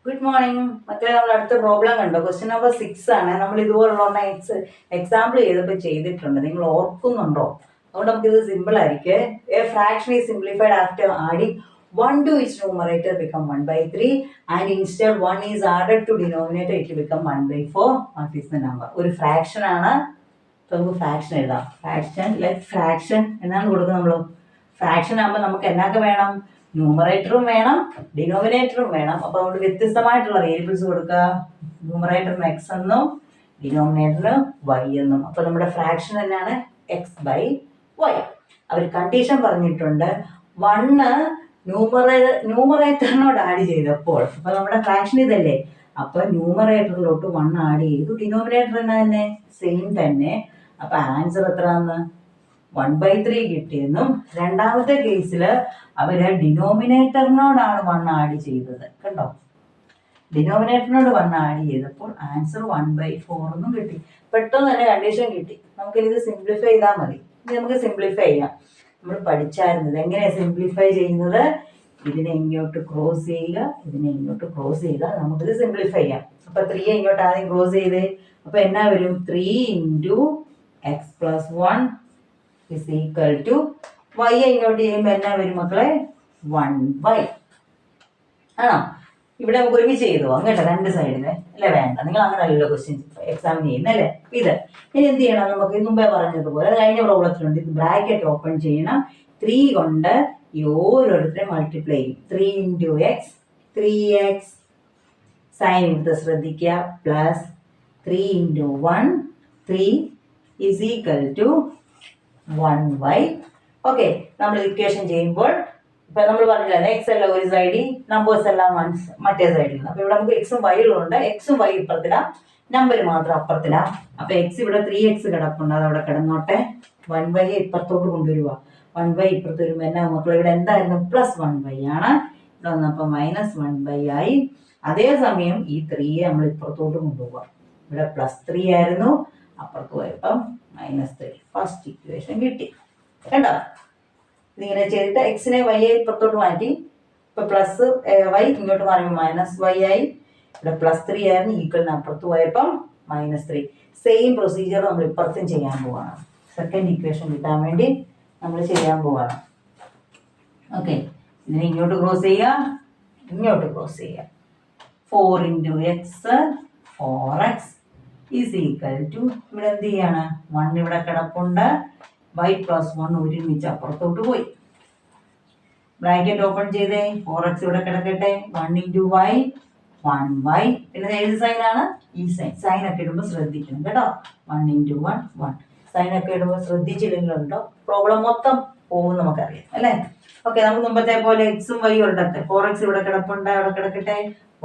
Good morning മക്കളെ. നമ്മൾ അടുത്ത പ്രോബ്ലം കണ്ടോ? ക്വസ്റ്റ്യൻ നമ്പർ 6 ആണ്. നമ്മൾ ഇതുപോലുള്ള എക്സാമ്പിൾ ചെയ്തപ്പോൾ ചെയ്തിട്ടുണ്ട്. നിങ്ങൾ ഓർക്കുന്നുണ്ടോ? അതുകൊണ്ട് നമുക്കിത് സിമ്പിൾ ആയിരിക്കും. A fraction is simplified after adding 1 to its numerator become 1/3 and instead 1 is added to denominator it will become 1/4. What is the number? ഒരു ഫ്രാക്ഷൻ ആണ്. നമുക്ക് ഫ്രാക്ഷൻ എഴുതാം. ഫ്രാക്ഷൻ എന്നാണ് കൊടുക്കുന്നത്. നമ്മൾ ഫ്രാക്ഷൻ ആകുമ്പോൾ നമുക്ക് എന്നൊക്കെ വേണം? ന്യൂമറേറ്ററും വേണം, ഡിനോമിനേറ്ററും വേണം. അപ്പോൾ നമ്മൾ വ്യത്യസ്തമായിട്ടുള്ള വേരിയബിൾസ് കൊടുക്കുക. ന്യൂമറേറ്ററിന് എക്സ് എന്നും ഡിനോമിനേറ്ററിന് വൈ എന്നും. അപ്പോൾ നമ്മുടെ ഫ്രാക്ഷൻ തന്നെയാണ് x/y. അവർ കണ്ടീഷൻ പറഞ്ഞിട്ടുണ്ട്. 1 ന്യൂമറേറ്ററിനോട് ആഡ് ചെയ്തപ്പോൾ, അപ്പോൾ നമ്മുടെ ഫ്രാക്ഷൻ ഇതല്ലേ, അപ്പോൾ ന്യൂമറേറ്ററിലോട്ട് 1 ആഡ് ചെയ്തു. ഡിനോമിനേറ്റർ തന്നെ സെയിം തന്നെ. അപ്പോൾ ആൻസർ എത്രയാണെന്ന് 1/3 കിട്ടിയെന്നും. രണ്ടാമത്തെ കേസിൽ അവർ ഡിനോമിനേറ്ററിനോടാണ് 1 ആഡ് ചെയ്തത്. കണ്ടോ? ഡിനോമിനേറ്ററിനോട് 1 ആഡ് ചെയ്തപ്പോൾ ആൻസർ 1/4 എന്നും കിട്ടി. പെട്ടെന്ന് തന്നെ കണ്ടീഷൻ കിട്ടി. നമുക്കിത് സിംപ്ലിഫൈ ചെയ്താൽ മതി. ഇനി നമുക്ക് സിംപ്ലിഫൈ ചെയ്യാം. നമ്മൾ പഠിച്ചായിരുന്നത് എങ്ങനെയാണ് സിംപ്ലിഫൈ ചെയ്യുന്നത്. ഇതിനെ ഇങ്ങോട്ട് ക്രോസ് ചെയ്യുക, ഇതിനെ ഇങ്ങോട്ട് ക്രോസ് ചെയ്യുക. നമുക്കിത് സിംപ്ലിഫൈ ചെയ്യാം. അപ്പോൾ 3 ഇങ്ങോട്ട് ആദ്യം ക്രോസ് ചെയ്തേ. അപ്പോൾ എന്നാ വരും? 3 × x + 1 is equal to y. ഇങ്ങോട്ട് ചെയ്യുമ്പോൾ എന്നാ വരും മക്കളെ? 1/. ആണോ? ഇവിടെ നമുക്ക് ഒരുമിച്ച് ചെയ്തു അങ്ങോട്ട് രണ്ട് സൈഡിന് അല്ലേ? വേണ്ട, നിങ്ങൾ അങ്ങനെ അല്ലല്ലോ ക്വസ്റ്റ്യൻ എക്സാമിൻ ചെയ്യുന്നല്ലേ. ഇത് ഇനി എന്ത് ചെയ്യണം? നമുക്ക് മുമ്പേ പറഞ്ഞതുപോലെ കഴിഞ്ഞ പ്രോബ്ലത്തിലുണ്ട്. ഇത് ബ്രാക്കറ്റ് ഓപ്പൺ ചെയ്യണം. 3 കൊണ്ട് ഈ ഓരോരുത്തരും മൾട്ടിപ്ലൈ ചെയ്യും. 3 × x 3x സൈൻ എടുത്ത് ശ്രദ്ധിക്കുക. Plus 3 × 1 3 is equal to 1/. Okay, നമ്മൾ ഇക്വേഷൻ ചെയ്യുമ്പോൾ ഇപ്പൊ നമ്മൾ പറഞ്ഞില്ല എക്സ് എല്ലാം ഒരു സൈഡിൽ, നമ്പേഴ്സ് എല്ലാം മറ്റേ സൈഡിൽ. അപ്പൊ ഇവിടെ നമുക്ക് എക്സും വൈയിലുണ്ട്. എക്സും വൈ ഇപ്പുറത്തിടാം, നമ്പർ മാത്രം അപ്പുറത്തിടാം. അപ്പൊ എക്സ് ഇവിടെ 3x കിടപ്പുണ്ട്, അത് അവിടെ കിടന്നോട്ടെ. 1/y ഇപ്പുറത്തോട്ട് കൊണ്ടുവരുക. 1/y ഇപ്പുറത്ത് വരുമ്പോൾ എന്നാ മക്കൾ? ഇവിടെ എന്തായിരുന്നു? +1/y ആണ്. ഇവിടെ വന്നപ്പോൾ -1/y ആയി. അതേസമയം ഈ 3 നമ്മൾ ഇപ്പുറത്തോട്ട് കൊണ്ടുപോകാം. ഇവിടെ +3 ആയിരുന്നു, അപ്പുറത്ത് പോയപ്പം -3. ഫസ്റ്റ് ഇക്വേഷൻ കിട്ടി. കണ്ടോ? ഇതിങ്ങനെ ചെയ്തിട്ട് എക്സിനെ വൈയെ ഇപ്പുറത്തോട്ട് മാറ്റി. ഇപ്പൊ +y ഇങ്ങോട്ട് മാറുമ്പോൾ -y ആയി. ഇവിടെ +3 ആയിരുന്നു, ഈക്വലിന് അപ്പുറത്ത് പോയപ്പം -3. സെയിം പ്രൊസീജിയർ നമ്മൾ ഇപ്പുറത്തും ചെയ്യാൻ പോവാണ്. സെക്കൻഡ് ഇക്വേഷൻ കിട്ടാൻ വേണ്ടി നമ്മൾ ചെയ്യാൻ പോവാണ്. ഓക്കെ, ഇതിനെ ഇങ്ങോട്ട് ക്രോസ് ചെയ്യുക, ഇങ്ങോട്ട് ക്രോസ് ചെയ്യുക. 4 × x 4x is equal to ഇവിടെ എന്ത് ചെയ്യാണ്? 1 ഇവിടെ കിടപ്പുണ്ട്. y + 1 ഒരുമിച്ച് അപ്പുറത്തോട്ട് പോയി. ബ്രാക്കറ്റ് ഓപ്പൺ ചെയ്തേ. 4x ഇവിടെ കിടക്കട്ടെ. 1 × y 1y. പിന്നെ ഏത് സൈനാണ്? ഈ സൈൻ. സൈനൊക്കെ ഇടുമ്പോൾ ശ്രദ്ധിക്കണം കേട്ടോ. 1 × 1 1. സൈനൊക്കെ ഇടുമ്പോൾ ശ്രദ്ധിച്ചില്ലെങ്കിലുണ്ടോ പ്രോബ്ലം മൊത്തം പോകും, നമുക്കറിയാം അല്ലേ. ഓക്കെ, നമുക്ക് മുമ്പത്തെ പോലെ എക്സും വൈ ഉണ്ടത്തെ. 4x ഇവിടെ കിടപ്പുണ്ട്, അവിടെ കിടക്കട്ടെ.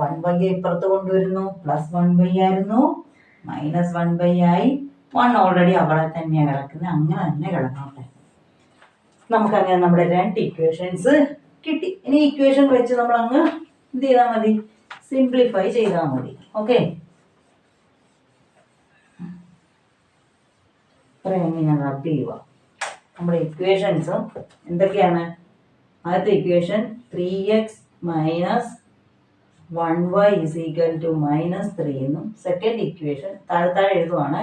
1y ഇപ്പുറത്ത് കൊണ്ടുവരുന്നു. +1y ആയിരുന്നു, -1y ആയി. 1 ഓൾറെഡി അവിടെ തന്നെയാണ് കിടക്കുന്നത്, അങ്ങനെ തന്നെ കിടന്നോട്ടെ. നമുക്കങ്ങനെ നമ്മുടെ 2 ഇക്വേഷൻസ് കിട്ടി. ഇനി ഇക്വേഷൻ വെച്ച് നമ്മൾ അങ്ങ് എന്ത് ചെയ്താൽ മതി? സിംപ്ലിഫൈ ചെയ്താൽ മതി. ഓക്കെ, ഞാൻ റബ്ബ് ചെയ്യുക. നമ്മുടെ ഇക്വേഷൻസും എന്തൊക്കെയാണ്? ആദ്യത്തെ equation 3x - 1y is equal to -3 എന്നും. സെക്കൻഡ് ഇക്വേഷൻ താഴെ എഴുതുവാണ്.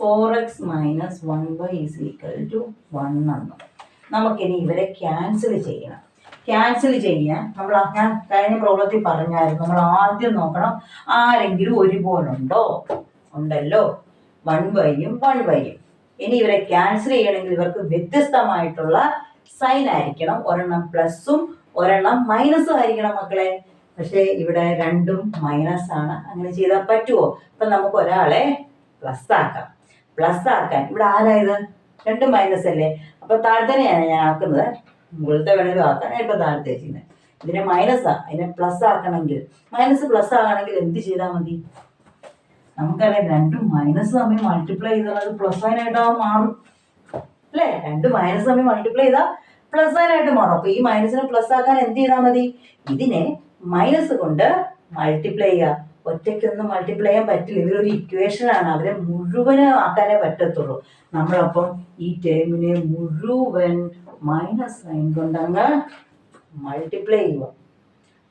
4x - 1y is equal to 1 എന്നും. നമുക്കിനി ഇവരെ ക്യാൻസൽ ചെയ്യണം. ക്യാൻസൽ ചെയ്യാൻ നമ്മൾ ഞാൻ കഴിഞ്ഞ പ്രോബ്ലത്തിൽ പറഞ്ഞായിരുന്നു, നമ്മൾ ആദ്യം നോക്കണം ആരെങ്കിലും ഒരുപോലെ ഉണ്ടോ. ഉണ്ടല്ലോ, 1y-യും 1y-യും. ഇനി ഇവരെ ക്യാൻസൽ ചെയ്യണമെങ്കിൽ ഇവർക്ക് വ്യത്യസ്തമായിട്ടുള്ള സൈൻ ആയിരിക്കണം. ഒരെണ്ണം പ്ലസും ഒരെണ്ണം മൈനസും ആയിരിക്കണം മക്കളെ. പക്ഷേ ഇവിടെ രണ്ടും മൈനസ് ആണ്. അങ്ങനെ ചെയ്താൽ പറ്റുമോ? ഇപ്പൊ നമുക്ക് ഒരാളെ പ്ലസ് ആക്കാം. പ്ലസ് ആക്കാൻ ഇവിടെ ആരായത്? 2 മൈനസ് അല്ലേ. അപ്പൊ താഴത്തേനെയാണ് ഞാൻ ആക്കുന്നത്. മുകളിലത്തെ വേണമെങ്കിലും ആക്കാൻ. ഞാൻ ഇപ്പൊ താഴത്തെ ചെയ്യുന്നത്. ഇതിനെ മൈനസാ, അതിനെ പ്ലസ് ആക്കണമെങ്കിൽ, മൈനസ് പ്ലസ് ആകണമെങ്കിൽ എന്ത് ചെയ്താൽ മതി? നമുക്കറിയാം, 2 മൈനസ് തമ്മിൽ മൾട്ടിപ്ലൈ ചെയ്താൽ അത് പ്ലസ് സൈനായിട്ട് മാറും അല്ലേ. 2 മൈനസ് തമ്മിൽ മൾട്ടിപ്ലൈ ചെയ്താൽ പ്ലസ് സൈനായിട്ട് മാറും. അപ്പൊ ഈ മൈനസിനെ പ്ലസ് ആക്കാൻ എന്ത് ചെയ്താൽ മതി? ഇതിനെ മൈനസ് കൊണ്ട് മൾട്ടിപ്ലൈ ചെയ്യുക. ഒറ്റയ്ക്കൊന്നും മൾട്ടിപ്ലൈ ചെയ്യാൻ പറ്റില്ല. ഇവരൊരു ഇക്വേഷനാണ്, അവരെ മുഴുവൻ ആക്കാനേ പറ്റത്തുള്ളൂ. നമ്മളപ്പം ഈ ടേമിനെ മുഴുവൻ മൈനസ് സൈൻ കൊണ്ടങ്ങ് മൾട്ടിപ്ലൈ ചെയ്യുക.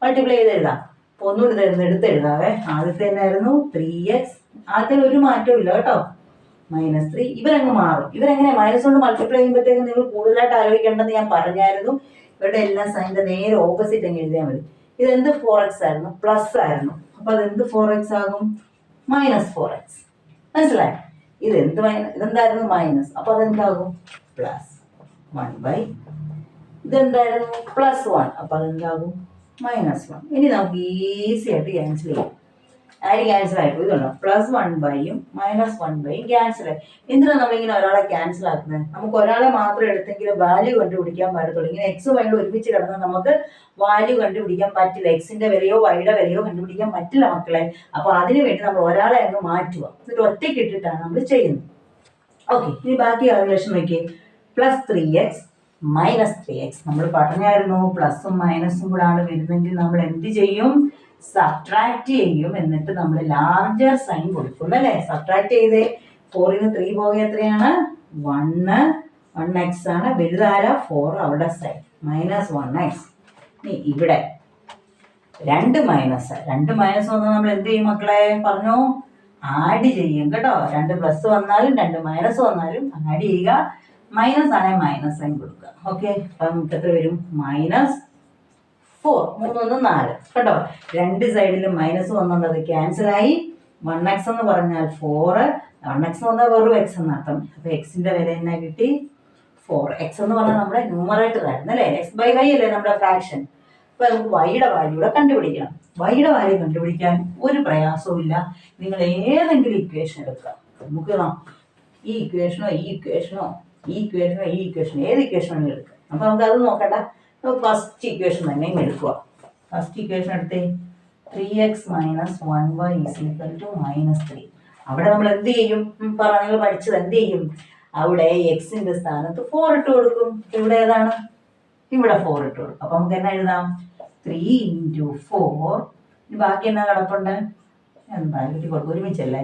മൾട്ടിപ്ലൈ ചെയ്ത് എഴുതാം. അപ്പോൾ ഒന്നുകൂടി തരുന്ന എടുത്ത് എഴുതാവേ. ആദ്യത്തെ എന്നായിരുന്നു 3x. ആദ്യത്തെ ഒരു മാറ്റവും ഇല്ല കേട്ടോ. -3 ഇവരങ്ങ് മാറും. ഇവരെങ്ങനെ മൈനസ് കൊണ്ട് മൾട്ടിപ്ലൈ ചെയ്യുമ്പോഴത്തേക്കും നിങ്ങൾ കൂടുതലായിട്ട് ആലോചിക്കേണ്ടെന്ന് ഞാൻ പറഞ്ഞായിരുന്നു. ഇവരുടെ എല്ലാം സൈൻ്റെ നേരെ ഓപ്പോസിറ്റ് അങ്ങ് എഴുതിയാൽ മതി. ഇതെന്ത് 4x ആയിരുന്നു? പ്ലസ് ആയിരുന്നു. അപ്പോൾ അതെന്ത് 4x ആകും? -4x. മനസ്സിലായി? ഇതെന്തായിരുന്നു? മൈനസ്. അപ്പോൾ അതെന്താകും? പ്ലസ് 1/. ഇതെന്തായിരുന്നു? +1. അപ്പോൾ അതെന്താകും? -1. ഇനി നമുക്ക് ഈസി ആയിട്ട് ക്യാൻസൽ ചെയ്യാം. ആര് ക്യാൻസൽ ആയിട്ട് ഇതുണ്ടോ? +1/ഉം -1/ഉം ക്യാൻസൽ ആയി. എന്തിനാണ് നമ്മളിങ്ങനെ ഒരാളെ ക്യാൻസൽ ആക്കുന്നത്? നമുക്ക് ഒരാളെ മാത്രം എടുത്തെങ്കിൽ വാല്യൂ കണ്ടുപിടിക്കാൻ പറ്റത്തുള്ളൂ. ഇങ്ങനെ എക്സ് വൈ ഒരുമിച്ച് കിടന്നാൽ നമുക്ക് വാല്യൂ കണ്ടുപിടിക്കാൻ പറ്റില്ല. എക്സിന്റെ വിലയോ വൈയുടെ വിലയോ കണ്ടുപിടിക്കാൻ പറ്റില്ല മക്കളെ. അപ്പോൾ അതിനു വേണ്ടി നമ്മൾ ഒരാളെ അങ്ങ് മാറ്റുക. എന്നിട്ട് ഒറ്റയ്ക്ക് ഇട്ടിട്ടാണ് നമ്മൾ ചെയ്യുന്നത്. ഓക്കെ, ഇനി ബാക്കി കാൽക്കുലേഷൻ നോക്കിയേ. +3x -3x. നമ്മൾ പറഞ്ഞായിരുന്നു പ്ലസും മൈനസും കൂടാണ് വരുന്നെങ്കിൽ നമ്മൾ എന്ത് ചെയ്യും? സബ്ട്രാക്ട് ചെയ്യും. എന്നിട്ട് നമ്മൾ ലാർജർ സൈൻ കൊടുക്കും അല്ലേ? സബ്ട്രാക്ട് ചെയ്തേ. 4ന് 3 പോകെ എത്രയാണ്? 1x ആണ്. വലുതാര? 4. അവിടെ സൈൻ -1x. ഇനി ഇവിടെ 2 മൈനസ് വന്നാൽ നമ്മൾ എന്ത് ചെയ്യും മക്കളെ? പറഞ്ഞു, ആഡ് ചെയ്യും കേട്ടോ. 2 പ്ലസ് വന്നാലും 2 മൈനസ് വന്നാലും ആഡ് ചെയ്യുക. മൈനസ് ആണെങ്കിൽ മൈനസ് സൈൻ കൊടുക്കുക. ഓക്കെ, അപ്പം എത്ര വരും? -4. 3 1 4 കേട്ടോ. രണ്ട് സൈഡിലും മൈനസ് വന്നുള്ളത് ക്യാൻസൽ ആയി. 1x എന്ന് പറഞ്ഞാൽ 4. 1x എന്ന് പറഞ്ഞാൽ വെറും x എന്നർത്ഥം. അപ്പൊ എക്സിന്റെ വില തന്നെ കിട്ടി 4. x എന്ന് പറഞ്ഞാൽ നമ്മുടെ ന്യൂമറേറ്റർ ആയിരുന്നു അല്ലേ? x/y അല്ലേ നമ്മുടെ ഫ്രാക്ഷൻ. അപ്പൊ നമുക്ക് വൈയുടെ വാല്യൂ കൂടെ കണ്ടുപിടിക്കണം. വൈയുടെ വാല്യൂ കണ്ടുപിടിക്കാൻ ഒരു പ്രയാസവും ഇല്ല. നിങ്ങൾ ഏതെങ്കിലും ഇക്വേഷൻ എടുക്കുക. നമുക്ക് ഈ ഇക്വേഷനോ ഈ ഇക്വേഷനോ ഈ ഇക്വേഷനോ ഈ ഇക്വേഷനോ ഏത് ഇക്വേഷനോ എടുക്കുക. അപ്പൊ നമുക്ക് അത് നോക്കണ്ട. ഫസ്റ്റ് ഇക്വേഷൻ തന്നെ എടുക്കുക. ഫസ്റ്റ് ഇക്വേഷൻ എടുത്തേ. 3x - 1y = -3. അവിടെ നമ്മൾ എന്ത് ചെയ്യും? നിങ്ങൾ പഠിച്ചത് എന്ത് ചെയ്യും? അവിടെ എക്സിന്റെ സ്ഥാനത്ത് 4 ഇട്ട് കൊടുക്കും. ഇവിടെ ഏതാണ്? ഇവിടെ 4 ഇട്ട് കൊടുക്കും. അപ്പൊ നമുക്ക് എന്നാ എഴുതാം? 3 × 4. ബാക്കി എന്നാ കിടപ്പുണ്ട്? ബാക്കി കൊടുക്കും ഒരുമിച്ചല്ലേ?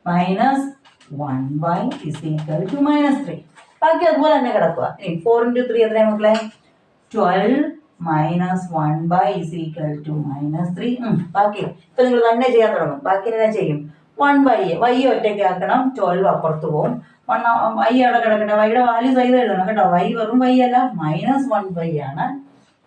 -1y = -3. ബാക്കി അതുപോലെ തന്നെ കിടക്കുക. 4 × 3 എത്രയാണ് മക്കളെ? 12 -1y = -3. ബാക്കി ഇപ്പൊ നിങ്ങൾ തന്നെ ചെയ്യാൻ തുടങ്ങും. ബാക്കി എന്നാ ചെയ്യും? 1y ഒറ്റയ്ക്ക് ആക്കണം. 12 അപ്പുറത്ത് പോകും. y അവിടെ കിടക്കട്ടെ. വൈയുടെ വാല്യൂ സൈഡ് എഴുതണം കേട്ടോ. y വെറും y അല്ല, -1y ആണ്.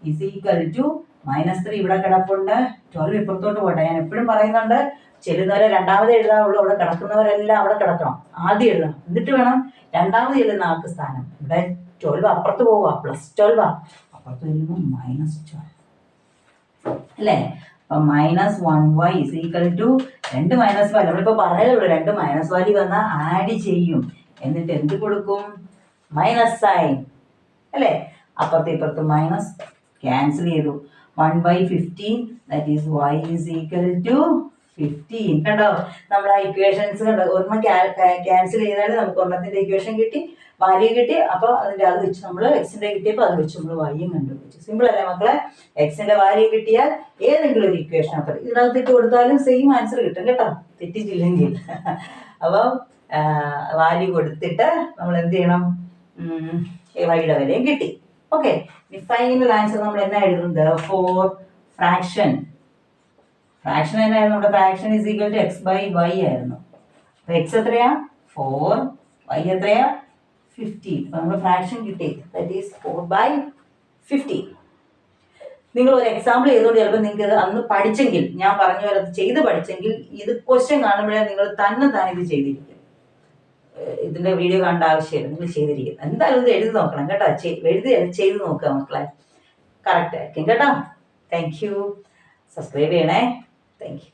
-3 ഇവിടെ കിടപ്പുണ്ട്. 12 ഇപ്പുറത്തോട്ട് പോട്ടെ. ഞാൻ എപ്പോഴും പറയുന്നുണ്ട്, ചെല്ലുന്നവരെ രണ്ടാമത് എഴുതാവുള്ളൂ. അവിടെ കിടക്കുന്നവരെല്ലാം അവിടെ കിടക്കണം. ആദ്യം എഴുതണം, എന്നിട്ട് വേണം രണ്ടാമത് ചെല്ലുന്ന ആൾക്ക് സ്ഥാനം. ഇവിടെ 12 അപ്പുറത്ത് പോവുക. +12 അപ്പുറത്ത് വരുമ്പോൾ -12 അല്ലേ? അപ്പൊ -1y = 2 -y. നമ്മളിപ്പോ പറഞ്ഞതേ 2 മൈനസ് വാല്യൂ വന്നാൽ ആഡ് ചെയ്യും. എന്നിട്ട് എന്ത് കൊടുക്കും? മൈനസ് സൈൻ അല്ലേ? അപ്പുറത്ത് ഇപ്പുറത്ത് മൈനസ് ക്യാൻസൽ ചെയ്തു. 1/15 that is y = 15. കണ്ടോ? നമ്മൾ ആ ഇക്വേഷൻസ് കണ്ടോ? ഒരെണ്ണം ക്യാൻസൽ ചെയ്താൽ നമുക്ക് ഒരെണ്ണത്തിന്റെ ഇക്വേഷൻ കിട്ടി, വാല്യൂ കിട്ടി. അപ്പോൾ അതിന്റെ അത് വെച്ച് നമ്മൾ എക്സിന്റെ കിട്ടിയപ്പോൾ അത് വെച്ച് നമ്മൾ വൈയും കണ്ടുപിടിച്ചു. സിമ്പിൾ അല്ലേ മക്കളെ? എക്സിന്റെ വാല്യൂ കിട്ടിയാൽ ഏതെങ്കിലും ഒരു ഇക്വേഷൻ അപ്പോൾ ഇതിനകത്ത് ഇട്ട് കൊടുത്താലും സെയിം ആൻസർ കിട്ടും കേട്ടോ, തെറ്റിച്ചില്ലെങ്കിൽ. അപ്പം വാല്യൂ കൊടുത്തിട്ട് നമ്മൾ എന്ത് ചെയ്യണം? വൈയുടെ വിലയും കിട്ടി. ഓക്കെ, ഫൈനൽ ആൻസർ നമ്മൾ എന്നാ എഴുതുന്നത്? ഫോർ ഫ്രാക്ഷൻ എന്നായിരുന്നു? നമ്മുടെ ഫ്രാക്ഷൻ = x/y ആയിരുന്നു. അപ്പൊ എക്സ് എത്രയാ? 4. y എത്രയാ? 15. അപ്പൊ നമ്മുടെ ഫ്രാക്ഷൻ കിട്ടി. That is 4/15. നിങ്ങൾ ഒരു എക്സാമ്പിൾ ചെയ്തുകൊണ്ട് ചിലപ്പോൾ നിങ്ങൾക്ക് ഇത് അന്ന് പഠിച്ചെങ്കിൽ, ഞാൻ പറഞ്ഞ പോലെ അത് ചെയ്ത് പഠിച്ചെങ്കിൽ, ഇത് ക്വസ്റ്റ്യൻ കാണുമ്പോഴേ നിങ്ങൾ തന്നെ ഇത് ചെയ്തിരിക്കും. ഇതിന്റെ വീഡിയോ കണ്ട ആവശ്യമില്ല, നിങ്ങൾ ചെയ്തിരിക്കും. എന്തായാലും ഇത് എഴുതി നോക്കണം കേട്ടോ. ചെയ്ത് നോക്കുക മക്കളെ, കറക്റ്റ് ആയിരിക്കും കേട്ടോ. Thank you. സബ്സ്ക്രൈബ് ചെയ്യണേ. Thank you.